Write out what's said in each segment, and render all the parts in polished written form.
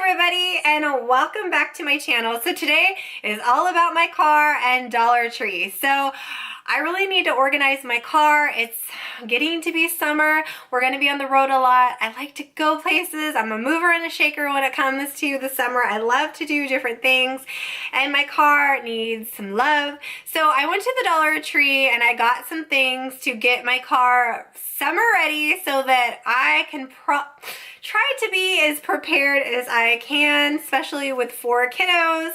everybody, and welcome back to my channel. So today is all about my car and Dollar Tree. So I really need to organize my car. It's getting to be summer. We're going to be on the road a lot. I like to go places. I'm a mover and a shaker when it comes to the summer. I love to do different things, and my car needs some love. So I went to the Dollar Tree and I got some things to get my car summer ready so that I can try to be as prepared as I can, especially with 4 kiddos.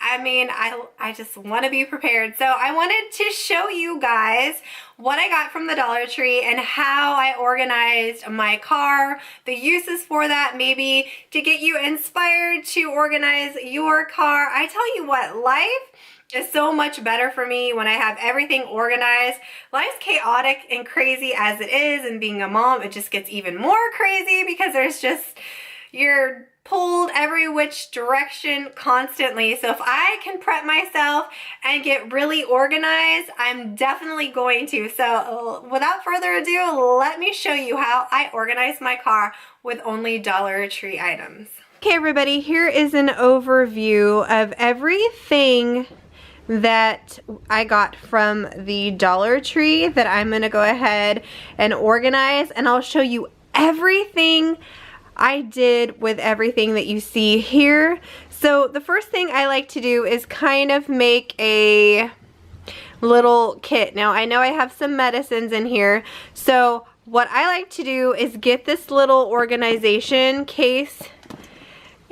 I mean, I just want to be prepared. So I wanted to show you guys what I got from the Dollar Tree and how I organized my car, the uses for that, maybe to get you inspired to organize your car. I tell you what, life is so much better for me when I have everything organized. Life's chaotic and crazy as it is, and being a mom, it just gets even more crazy because you're pulled every which direction constantly. So if I can prep myself and get really organized, I'm definitely going to. So without further ado, let me show you how I organize my car with only Dollar Tree items. Okay, everybody, here is an overview of everything that I got from the Dollar Tree that I'm going to go ahead and organize, and I'll show you everything I did with everything that you see here. So the first thing I like to do is kind of make a little kit. Now I know I have some medicines in here, so what I like to do is get this little organization case,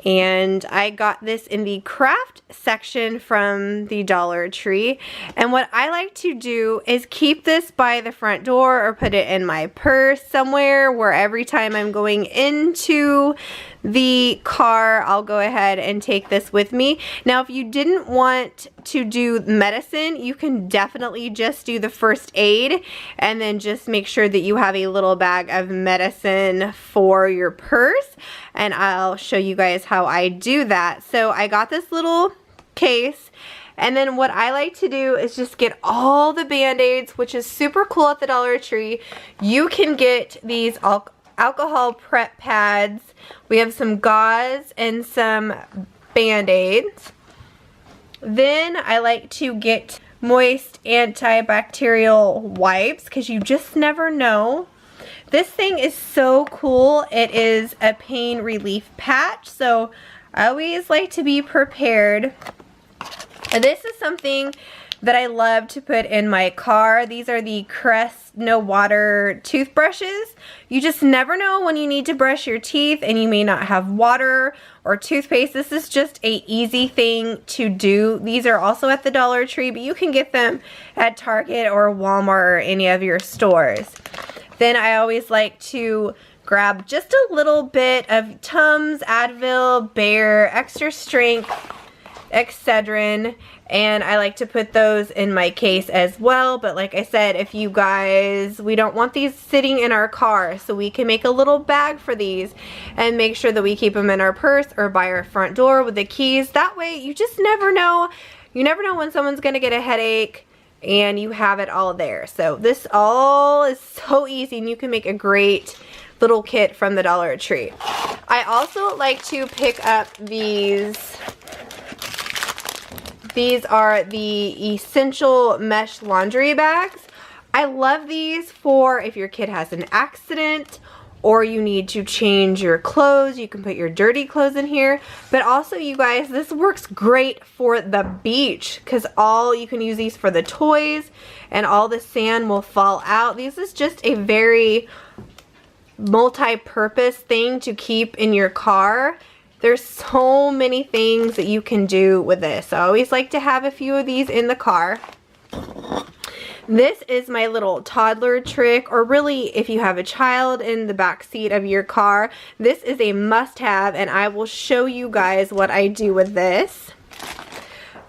and I got this in the craft section from the Dollar Tree. And what I like to do is keep this by the front door or put it in my purse somewhere where every time I'm going into the car, I'll go ahead and take this with me. Now, if you didn't want to do medicine, you can definitely just do the first aid and then just make sure that you have a little bag of medicine for your purse, and I'll show you guys how I do that. So I got this little case, and then what I like to do is just get all the Band-Aids, which is super cool at the Dollar Tree. You can get these alcohol prep pads. We have some gauze and some Band-Aids. Then I like to get moist antibacterial wipes because you just never know. This thing is so cool. It is a pain relief patch, so I always like to be prepared. And this is something that I love to put in my car. These are the Crest No Water toothbrushes. You just never know when you need to brush your teeth and you may not have water or toothpaste. This is just a easy thing to do. These are also at the Dollar Tree, but you can get them at Target or Walmart or any of your stores. Then I always like to grab just a little bit of Tums, Advil, Bayer, Extra Strength, Excedrin, and I like to put those in my case as well. But like I said, if you guys, we don't want these sitting in our car, so we can make a little bag for these and make sure that we keep them in our purse or by our front door with the keys. That way you just never know. You never know when someone's gonna get a headache, and you have it all there. So this all is so easy, and you can make a great little kit from the Dollar Tree. I also like to pick up these. These are the Essential Mesh Laundry Bags. I love these for if your kid has an accident or you need to change your clothes. You can put your dirty clothes in here. But also, you guys, this works great for the beach because you can use these for the toys and all the sand will fall out. This is just a very multi-purpose thing to keep in your car. There's so many things that you can do with this. I always like to have a few of these in the car. This is my little toddler trick, or really if you have a child in the back seat of your car, this is a must-have, and I will show you guys what I do with this.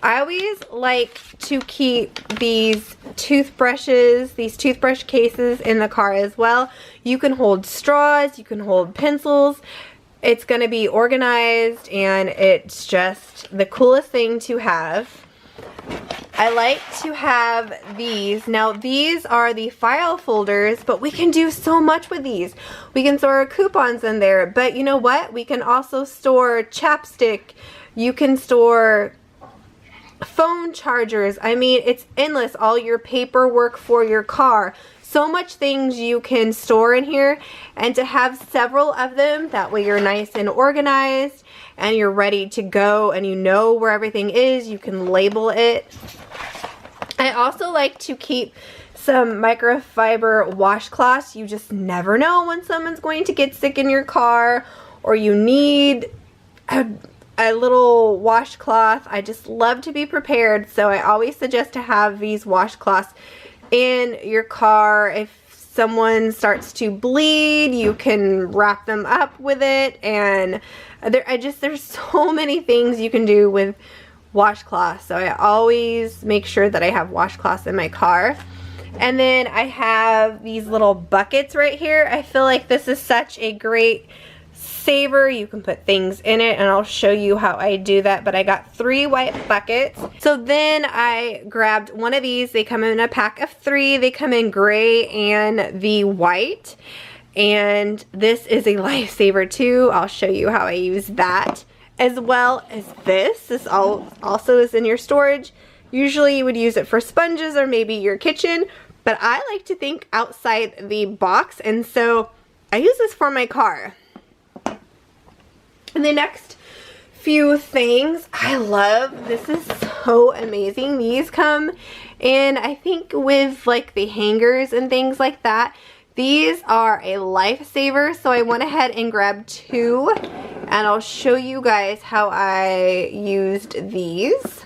I always like to keep these toothbrushes, these toothbrush cases in the car as well. You can hold straws, you can hold pencils. It's going to be organized, and it's just the coolest thing to have. I like to have these. Now these are the file folders, but we can do so much with these. We can store coupons in there, but you know what? We can also store chapstick. You can store phone chargers. I mean, it's endless. All your paperwork for your car. So much things you can store in here, and to have several of them, that way you're nice and organized and you're ready to go and you know where everything is. You can label it. I also like to keep some microfiber washcloths. You just never know when someone's going to get sick in your car, or you need a little washcloth. I just love to be prepared, so I always suggest to have these washcloths in your car. If someone starts to bleed, you can wrap them up with it, and there's so many things you can do with washcloths. So I always make sure that I have washcloths in my car. And then I have these little buckets right here. I feel like this is such a great saver. You can put things in it, and I'll show you how I do that. But I got 3 white buckets. So then I grabbed one of these. They come in a pack of 3. They come in gray and the white, and this is a lifesaver too. I'll show you how I use that, as well as this also is in your storage. Usually you would use it for sponges or maybe your kitchen, but I like to think outside the box, and so I use this for my car. And the next few things I love, this is so amazing. These come in, I think, with like the hangers and things like that. These are a lifesaver, so I went ahead and grabbed 2, and I'll show you guys how I used these.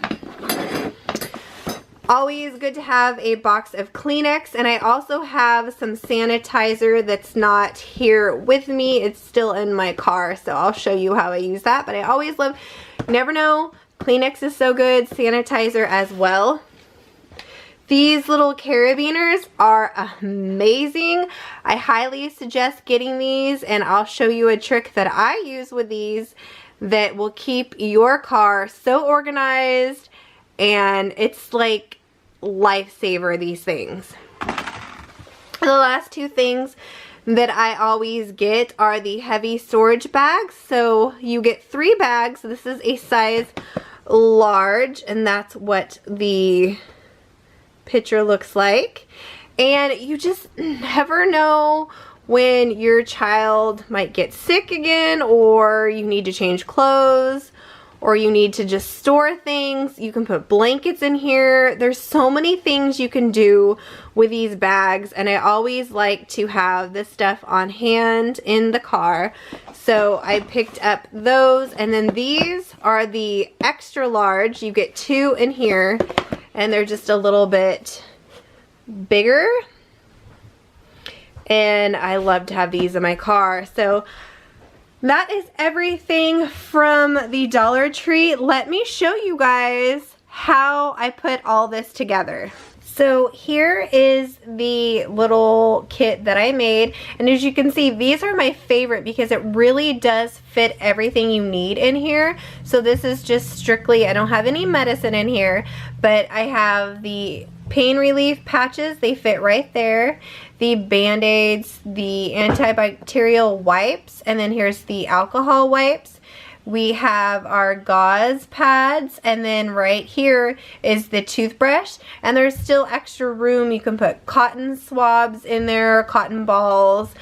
Always good to have a box of Kleenex, and I also have some sanitizer that's not here with me. It's still in my car, so I'll show you how I use that. But I always love, you never know, Kleenex is so good, sanitizer as well. These little carabiners are amazing. I highly suggest getting these, and I'll show you a trick that I use with these that will keep your car so organized, and it's like lifesaver, these things. The last 2 things that I always get are the heavy storage bags. So you get 3 bags. This is a size large, and that's what the picture looks like. And you just never know when your child might get sick again, or you need to change clothes, or you need to just store things. You can put blankets in here. There's so many things you can do with these bags, and I always like to have this stuff on hand in the car. So I picked up those, and then these are the extra large. You get 2 in here, and they're just a little bit bigger, and I love to have these in my car. So that is everything from the Dollar Tree. Let me show you guys how I put all this together. So here is the little kit that I made, and as you can see, these are my favorite because it really does fit everything you need in here. So this is just strictly, I don't have any medicine in here, but I have the pain relief patches. They fit right there. The Band-Aids, the antibacterial wipes, and then here's the alcohol wipes. We have our gauze pads, and then right here is the toothbrush, and there's still extra room. You can put cotton swabs in there, cotton balls,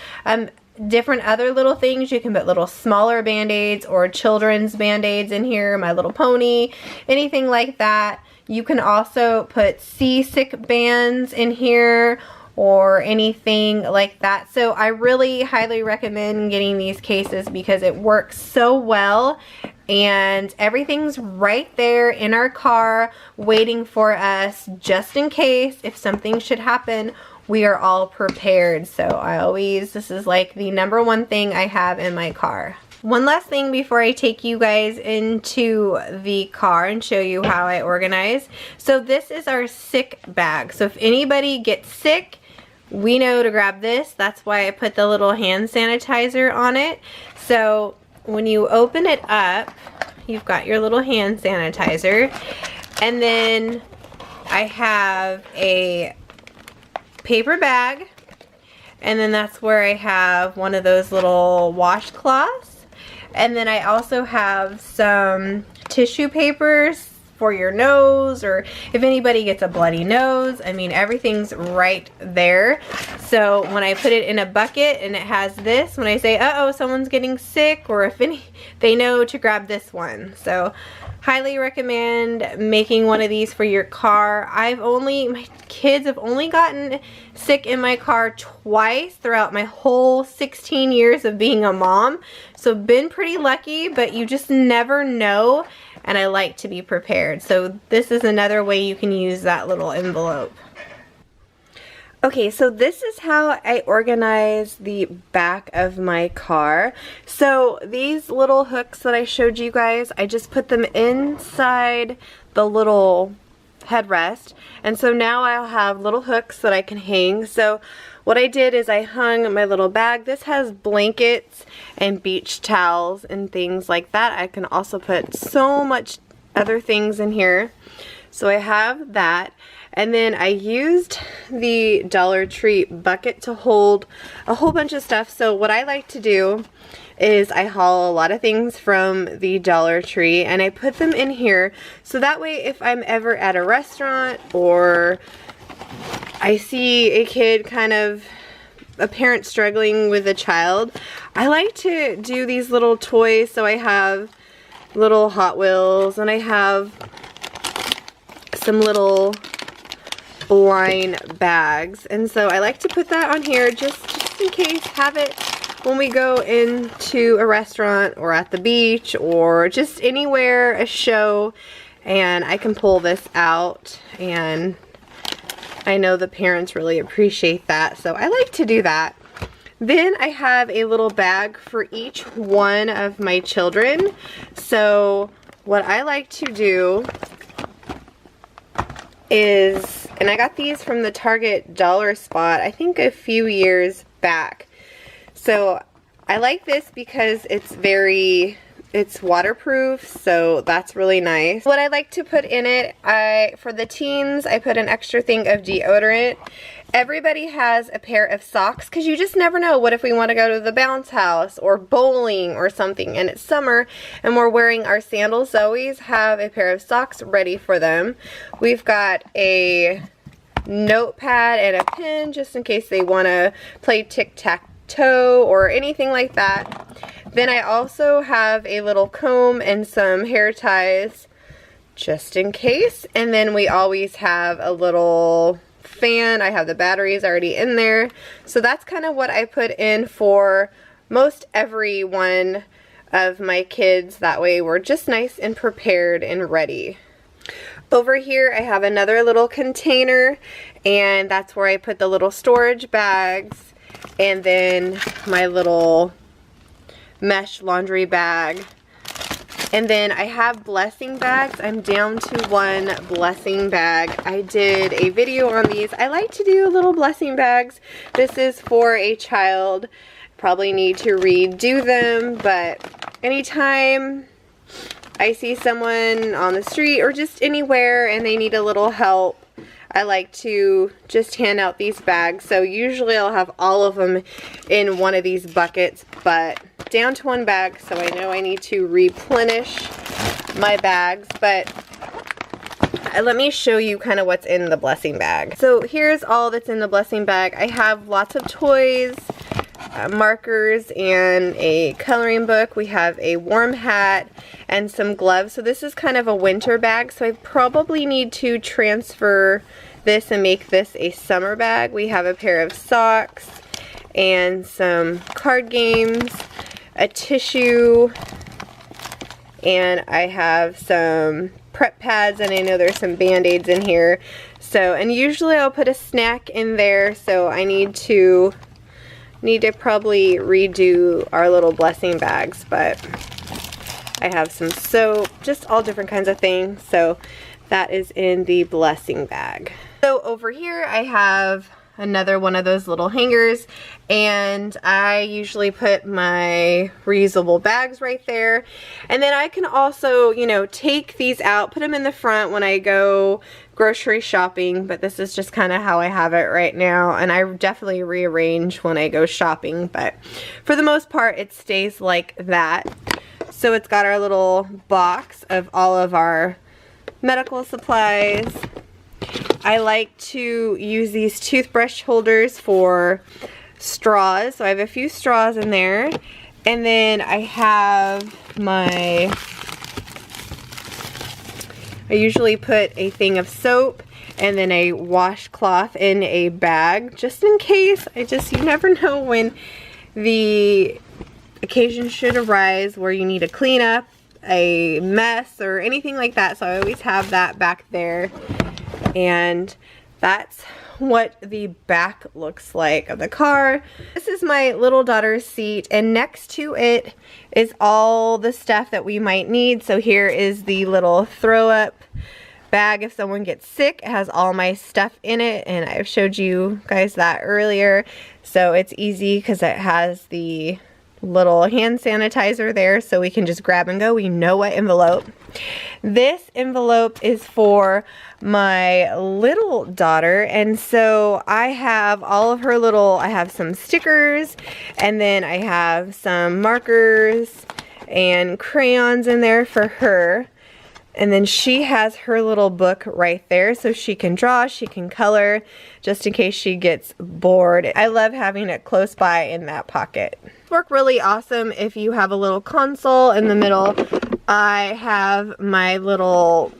different other little things. You can put little smaller Band-Aids or children's Band-Aids in here, My Little Pony, anything like that. You can also put seasick bands in here or anything like that. So I really highly recommend getting these cases because it works so well, and everything's right there in our car waiting for us just in case if something should happen. We are all prepared. So this is like the #1 thing I have in my car. One last thing before I take you guys into the car and show you how I organize. So this is our sick bag. So if anybody gets sick, we know to grab this. That's why I put the little hand sanitizer on it. So when you open it up, you've got your little hand sanitizer. And then I have a paper bag, and then that's where I have one of those little washcloths, and then I also have some tissue papers for your nose, or if anybody gets a bloody nose. I mean, everything's right there. So when I put it in a bucket and it has this, when I say, uh-oh, someone's getting sick, or if they know to grab this one. So highly recommend making one of these for your car. My kids have only gotten sick in my car twice throughout my whole 16 years of being a mom. So been pretty lucky, but you just never know, and I like to be prepared. So this is another way you can use that little envelope. Okay, so this is how I organize the back of my car. So these little hooks that I showed you guys, I just put them inside the little headrest. And so now I'll have little hooks that I can hang. So what I did is I hung my little bag. This has blankets and beach towels and things like that. I can also put so much other things in here. So I have that. And then I used the Dollar Tree bucket to hold a whole bunch of stuff. So what I like to do is I haul a lot of things from the Dollar Tree and I put them in here. So that way if I'm ever at a restaurant or I see a kid a parent struggling with a child, I like to do these little toys. So I have little Hot Wheels and I have some little line bags, and so I like to put that on here just in case, have it when we go into a restaurant or at the beach or just anywhere, a show, and I can pull this out, and I know the parents really appreciate that, so I like to do that. Then I have a little bag for each one of my children. So what I like to do is, and I got these from the Target dollar spot, I think a few years back. So I like this because it's waterproof, so that's really nice. What I like to put in it, for the teens, I put an extra thing of deodorant. Everybody has a pair of socks because you just never know. What if we want to go to the bounce house or bowling or something and it's summer and we're wearing our sandals? So always have a pair of socks ready for them. We've got a notepad and a pen just in case they want to play tic-tac-toe or anything like that. Then I also have a little comb and some hair ties just in case. And then we always have a little fan. I have the batteries already in there. So that's kind of what I put in for most every one of my kids. That way we're just nice and prepared and ready. Over here I have another little container, and that's where I put the little storage bags and then my little mesh laundry bag. And then I have blessing bags. I'm down to one blessing bag. I did a video on these. I like to do little blessing bags. This is for a child. Probably need to redo them, but anytime I see someone on the street or just anywhere and they need a little help, I like to just hand out these bags. So usually I'll have all of them in one of these buckets, but down to one bag, so I know I need to replenish my bags. But let me show you kind of what's in the blessing bag. So here's all that's in the blessing bag. I have lots of toys, markers, and a coloring book. We have a warm hat and some gloves. So this is kind of a winter bag, so I probably need to transfer this and make this a summer bag. We have a pair of socks and some card games, a tissue, and I have some prep pads, and I know there's some band-aids in here. So, and usually I'll put a snack in there, so I need to probably redo our little blessing bags, but I have some soap, just all different kinds of things. So that is in the blessing bag. So over here I have another one of those little hangers, and I usually put my reusable bags right there. And then I can also, you know, take these out, put them in the front when I go grocery shopping, but this is just kind of how I have it right now, and I definitely rearrange when I go shopping, but for the most part it stays like that. So it's got our little box of all of our medical supplies. I like to use these toothbrush holders for straws, so I have a few straws in there. And then I have I usually put a thing of soap and then a washcloth in a bag, just in case. You never know when the occasion should arise where you need to clean up a mess or anything like that, so I always have that back there. And that's what the back looks like of the car. This is my little daughter's seat, and next to it is all the stuff that we might need. So here is the little throw up bag if someone gets sick. It has all my stuff in it, and I've showed you guys that earlier. So it's easy because it has the little hand sanitizer there, so we can just grab and go. We know what envelope. This envelope is for my little daughter, and so I have all of her little, I have some stickers, and then I have some markers and crayons in there for her. And then she has her little book right there, so she can draw, she can color, just in case she gets bored. I love having it close by in that pocket. Work really awesome if you have a little console in the middle. I have my little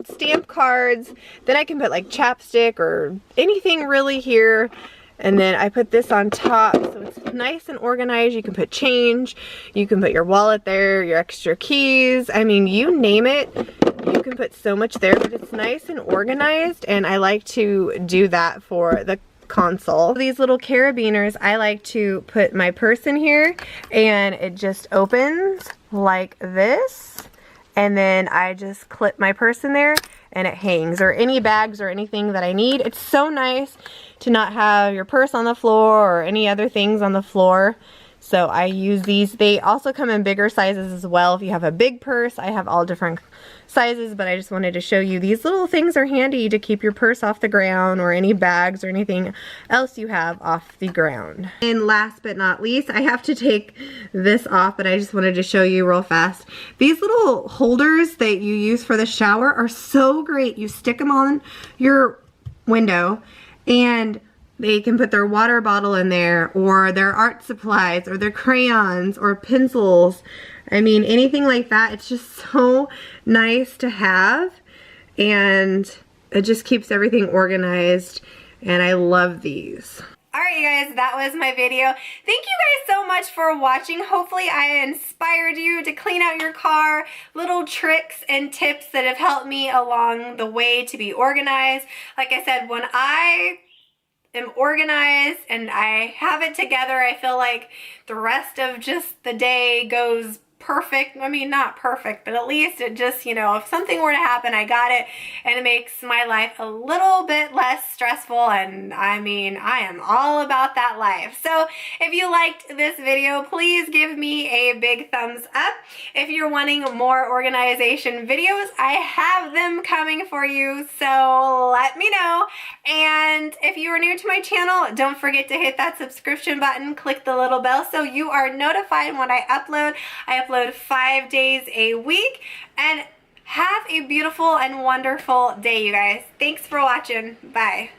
stamp cards. Then I can put like chapstick or anything really here. And then I put this on top, so it's nice and organized. You can put change, you can put your wallet there, your extra keys. I mean, you name it, you can put so much there, but it's nice and organized, and I like to do that for the console. These little carabiners, I like to put my purse in here, and it just opens like this. And then I just clip my purse in there and it hangs, or any bags or anything that I need. It's so nice to not have your purse on the floor or any other things on the floor. So I use these. They also come in bigger sizes as well. If you have a big purse, I have all different sizes, but I just wanted to show you these little things are handy to keep your purse off the ground, or any bags or anything else you have off the ground. And last but not least, I have to take this off, but I just wanted to show you real fast. These little holders that you use for the shower are so great. You stick them on your window, and they can put their water bottle in there, or their art supplies, or their crayons, or pencils. I mean, anything like that. It's just so nice to have, and it just keeps everything organized, and I love these. Alright you guys, that was my video. Thank you guys so much for watching. Hopefully I inspired you to clean out your car. Little tricks and tips that have helped me along the way to be organized. Like I said, when I am organized and I have it together, I feel like the rest of just the day goes perfect. I mean, not perfect, but at least it just, you know, if something were to happen, I got it, and it makes my life a little bit less stressful. And I mean, I am all about that life. So if you liked this video, please give me a big thumbs up. If you're wanting more organization videos, I have them coming for you, so let me know. And if you are new to my channel, don't forget to hit that subscription button, click the little bell so you are notified when I upload. I upload 5 days a week, and have a beautiful and wonderful day, you guys. Thanks for watching. Bye.